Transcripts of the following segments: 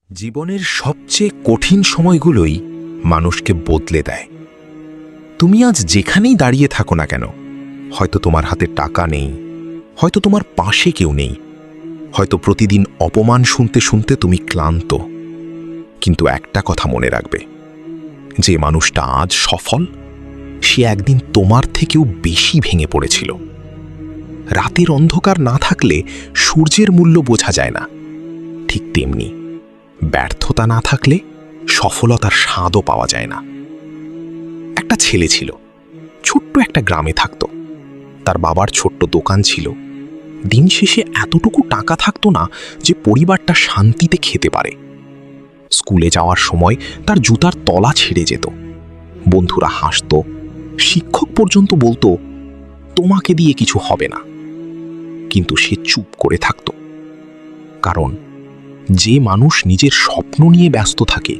জীবনের সবচেয়ে কঠিন সময়গুলোই মানুষকে বদলে দেয়। তুমি আজ যেখানেই দাঁড়িয়ে থাকো না কেন, হয়তো তোমার হাতে টাকা নেই, হয়তো তোমার পাশে কেউ নেই, হয়তো প্রতিদিন অপমান শুনতে শুনতে তুমি ক্লান্ত, কিন্তু একটা কথা মনে রাখবে, যে মানুষটা আজ সফল, সে একদিন তোমার থেকেও বেশি ভেঙে পড়েছিল। রাতের অন্ধকার না থাকলে সূর্যের মূল্য বোঝা যায় না, ঠিক তেমনি ব্যর্থতা না থাকলে সফলতার স্বাদও পাওয়া যায় না। একটা ছেলে ছিল, ছোট্ট একটা গ্রামে থাকত। তার বাবার ছোট্ট দোকান ছিল। দিন শেষে এতটুকু টাকা থাকতো না যে পরিবারটা শান্তিতে খেতে পারে। স্কুলে যাওয়ার সময় তার জুতার তলা ছিঁড়ে যেত। বন্ধুরা হাসত, শিক্ষক পর্যন্ত বলতো, তোমাকে দিয়ে কিছু হবে না। কিন্তু সে চুপ করে থাকত, কারণ যে মানুষ নিজের স্বপ্ন নিয়ে ব্যস্ত থাকে,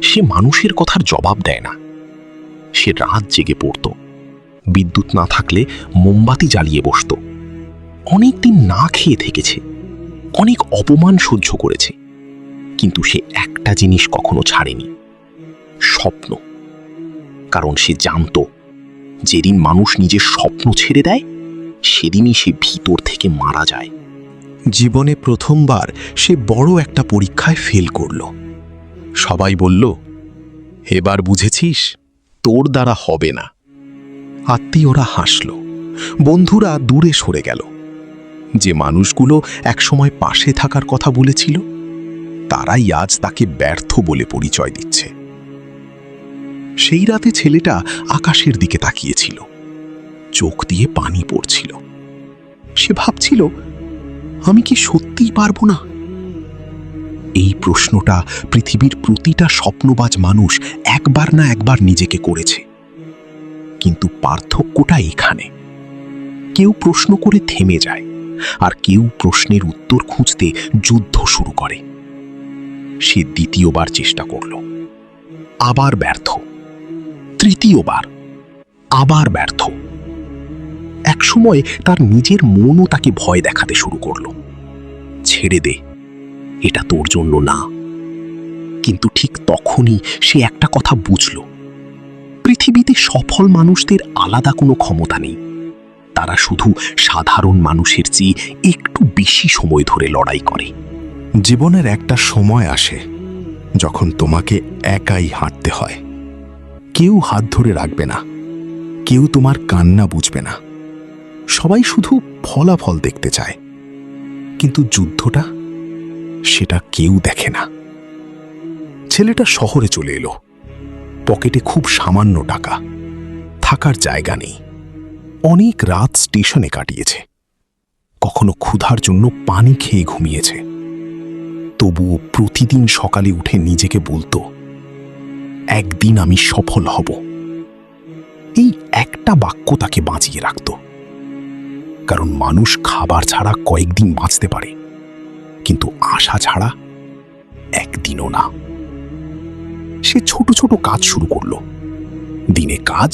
সে মানুষের কথার জবাব দেয় না। সে রাত জেগে পড়ত, বিদ্যুৎ না থাকলে মোমবাতি জ্বালিয়ে বসত। অনেক দিন না খেয়ে থেকেছে, অনেক অপমান সহ্য করেছে, কিন্তু সে একটা জিনিস কখনো ছাড়েনি, স্বপ্ন। কারণ সে জানত, যেদিন মানুষ নিজের স্বপ্ন ছেড়ে দেয়, সেদিনই সে ভিতর থেকে মারা যায়। জীবনে প্রথমবার সে বড় একটা পরীক্ষায় ফেল করল। সবাই বলল, এবার বুঝেছিস, তোর দ্বারা হবে না। আত্মীয়রা হাসল, বন্ধুরা দূরে সরে গেল। যে মানুষগুলো একসময় পাশে থাকার কথা বলেছিল, তারাই আজ তাকে ব্যর্থ বলে পরিচয় দিচ্ছে। সেই রাতে ছেলেটা আকাশের দিকে তাকিয়েছিল, চোখ দিয়ে পানি পড়ছিল। সে ভাবছিল, আমি কি সত্যিই পারবো না? এই প্রশ্নটা পৃথিবীর প্রতিটা স্বপ্নবাজ মানুষ একবার না একবার নিজেকে করেছে। কিন্তু পার্থক্যটা এখানে, কেউ প্রশ্ন করে থেমে যায়, আর কেউ প্রশ্নের উত্তর খুঁজতে যুদ্ধ শুরু করে। সে দ্বিতীয়বার চেষ্টা করল, আবার ব্যর্থ। তৃতীয়বার, আবার ব্যর্থ। একসময় তার নিজের মনও তাকে ভয় দেখাতে শুরু করল, ছেড়ে দে, এটা তোর জন্য না। কিন্তু ঠিক তখনই সে একটা কথা বুঝল, পৃথিবীতে সফল মানুষদের আলাদা কোনো ক্ষমতা নেই। তারা শুধু সাধারণ মানুষের চেয়ে একটু বেশি সময় ধরে লড়াই করে। জীবনের একটা সময় আসে যখন তোমাকে একাই হাঁটতে হয়। কেউ হাত ধরে রাখবে না, কেউ তোমার কান্না বুঝবে না। সবাই শুধু ফলাফল দেখতে চায়, কিন্তু যুদ্ধটা, সেটা কেউ দেখে না। ছেলেটা শহরে চলে এলো। পকেটে খুব সামান্য টাকা, থাকার জায়গা নেই। অনেক রাত স্টেশনে কাটিয়েছে, কখনো ক্ষুধার জন্য পানি খেয়ে ঘুমিয়েছে। তবুও প্রতিদিন সকালে উঠে নিজেকে বলতো, একদিন আমি সফল হব। এই একটা বাক্য তাকে বাঁচিয়ে রাখত। কারণ মানুষ খাবার ছাড়া কয়েকদিন বাঁচতে পারে, কিন্তু আশা ছাড়া একদিনও না। সে ছোট ছোট কাজ শুরু করল। দিনে কাজ,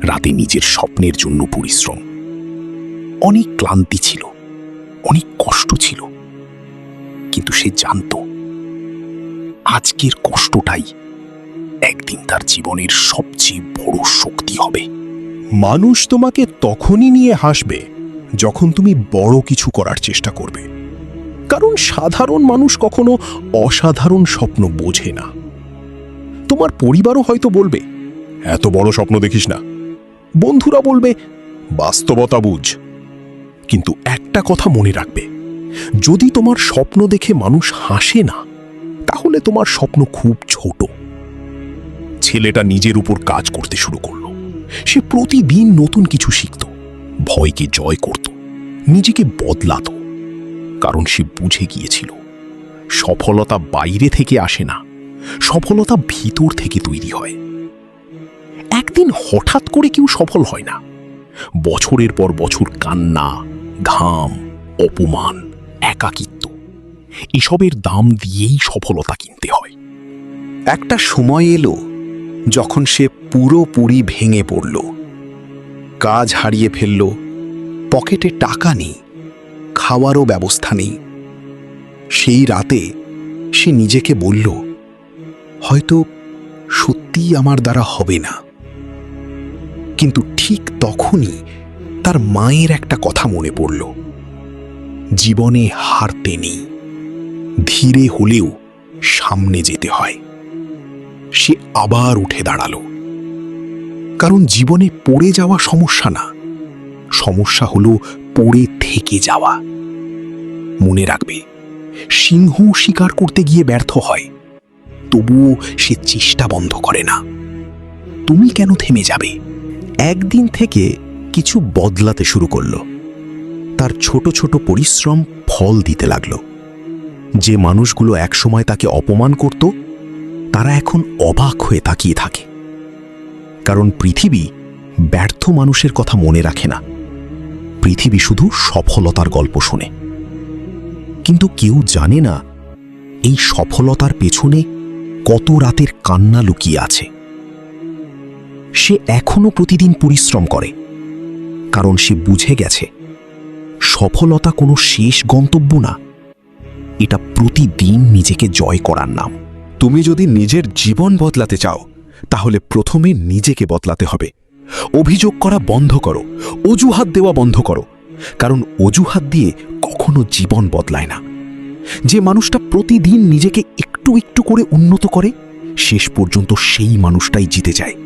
রাতে নিজের স্বপ্নের জন্য পরিশ্রম। অনেক ক্লান্তি ছিল, অনেক কষ্ট ছিল, কিন্তু সে জানত, আজকের কষ্টটাই একদিন তার জীবনের সবচেয়ে বড় শক্তি হবে। মানুষ তোমাকে তখনই নিয়ে হাসবে যখন তুমি বড় কিছু করার চেষ্টা করবে, কারণ সাধারণ মানুষ কখনো অসাধারণ স্বপ্ন বোঝে না। তোমার পরিবারও হয়তো বলবে, এত বড় স্বপ্ন দেখিস না। বন্ধুরা বলবে, বাস্তবতা বুঝ। কিন্তু একটা কথা মনে রাখবে, যদি তোমার স্বপ্ন দেখে মানুষ হাসে না, তাহলে তোমার স্বপ্ন খুব ছোট। ছেলেটা নিজের উপর কাজ করতে শুরু করল। সে প্রতিদিন নতুন কিছু শিখত, ভয়কে জয় করত, নিজেকে বদলাত। কারণ সে বুঝে গিয়েছিল, সফলতা বাইরে থেকে আসে না, সফলতা ভিতর থেকে তৈরি হয়। একদিন হঠাৎ করে কেউ সফল হয় না। বছরের পর বছর কান্না, ঘাম, অপমান, একাকিত্ব, এসবের দাম দিয়েই সফলতা কিনতে হয়। একটা সময় এলো যখন সে পুরোপুরি ভেঙে পড়ল। কাজ হারিয়ে ফেলল, পকেটে টাকা নেই, খাওয়ারও ব্যবস্থা নেই। সেই রাতে সে নিজেকে বলল, হয়তো সত্যিই আমার দ্বারা হবে না। কিন্তু ঠিক তখনই তার মায়ের একটা কথা মনে পড়ল, জীবনে হারতে নেই, ধীরে হলেও সামনে যেতে হয়। সে আবার উঠে দাঁড়ালো, কারণ জীবনে পড়ে যাওয়া সমস্যা না, সমস্যা হলো পড়ে থেকে যাওয়া। মনে রাখবে, সিংহ শিকার করতে গিয়ে ব্যর্থ হয়, তবুও সে চেষ্টা বন্ধ করে না। তুমি কেন থেমে যাবে? একদিন থেকে কিছু বদলাতে শুরু করল। তার ছোট ছোট পরিশ্রম ফল দিতে লাগল। যে মানুষগুলো একসময় তাকে অপমান করত, তারা এখন অবাক হয়ে তাকিয়ে থাকে। কারণ পৃথিবী ব্যর্থ মানুষের কথা মনে রাখে না, পৃথিবী শুধু সফলতার গল্প শোনে। কিন্তু কেউ জানে না এই সফলতার পেছনে কত রাতের কান্না লুকিয়ে আছে। সে এখনো প্রতিদিন পরিশ্রম করে, কারণ সে বুঝে গেছে সফলতা কোনো শেষ গন্তব্য না, এটা প্রতিদিন নিজেকে জয় করার নাম। তুমি যদি নিজের জীবন বদলাতে চাও, তাহলে প্রথমে নিজেকে বদলাতে হবে। অভিযোগ করা বন্ধ করো, অজুহাত দেওয়া বন্ধ করো, কারণ অজুহাত দিয়ে কখনো জীবন বদলায় না। যে মানুষটা প্রতিদিন নিজেকে একটু একটু করে উন্নত করে, শেষ পর্যন্ত সেই মানুষটাই জিতে যায়।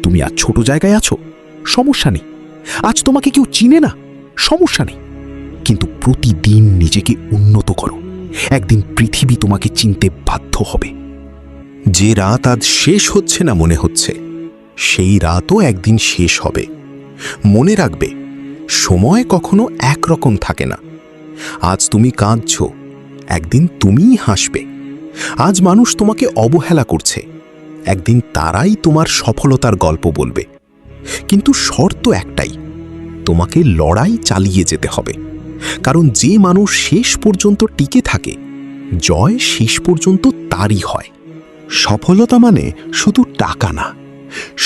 তুমি আজ ছোট জায়গায় আছো, সমস্যা নেই। আজ তোমাকে কেউ চিনে না, সমস্যা নেই। কিন্তু প্রতিদিন নিজেকে উন্নত করো, একদিন পৃথিবী তোমাকে চিনতে বাধ্য হবে। যে রাত আজ শেষ হচ্ছে না মনে হচ্ছে, সেই রাতও একদিন শেষ হবে। মনে রাখবে, সময় কখনো একরকম থাকে না। আজ তুমি কাঁদছ, একদিন তুমিই হাসবে। আজ মানুষ তোমাকে অবহেলা করছে, একদিন তারাই তোমার সফলতার গল্প বলবে। কিন্তু শর্ত একটাই, তোমাকে লড়াই চালিয়ে যেতে হবে। কারণ যে মানুষ শেষ পর্যন্ত টিকে থাকে, জয় শেষ পর্যন্ত তারই হয়। সফলতা মানে শুধু টাকা না,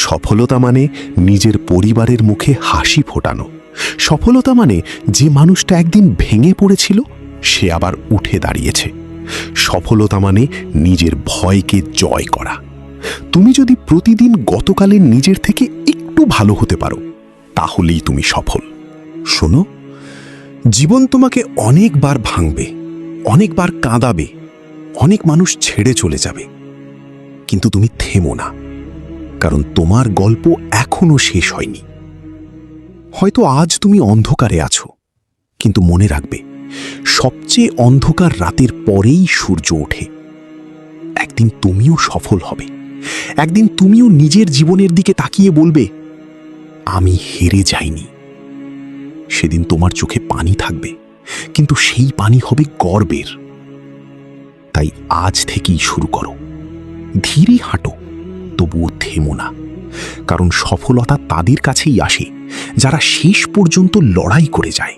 সফলতা মানে নিজের পরিবারের মুখে হাসি ফোটানো। সফলতা মানে যে মানুষটা একদিন ভেঙে পড়েছিল, সে আবার উঠে দাঁড়িয়েছে। সফলতা মানে নিজের ভয়কে জয় করা। তুমি যদি প্রতিদিন গতকালের নিজের থেকে একটু ভালো হতে পারো, তাহলেই তুমি সফল। শোনো, জীবন তোমাকে অনেকবার ভাঙবে, অনেকবার কাঁদাবে, অনেক মানুষ ছেড়ে চলে যাবে। কিন্তু তুমি থেমো না, কারণ তোমার গল্প এখনো শেষ হয়নি। হয়তো আজ তুমি অন্ধকারে আছো, কিন্তু মনে রাখবে, সবচেয়ে অন্ধকার রাতের পরেই সূর্য ওঠে। একদিন তুমিও সফল হবে, একদিন তুমিও নিজের জীবনের দিকে তাকিয়ে বলবে, আমি হেরে যাইনি। সেদিন তোমার চোখে পানি থাকবে, কিন্তু সেই পানি হবে গর্বের। তাই আজ থেকেই শুরু করো, ধীরে হাঁটো, তবুও থেমো না। কারণ সফলতা তাদের কাছেই আসে যারা শেষ পর্যন্ত লড়াই করে যায়।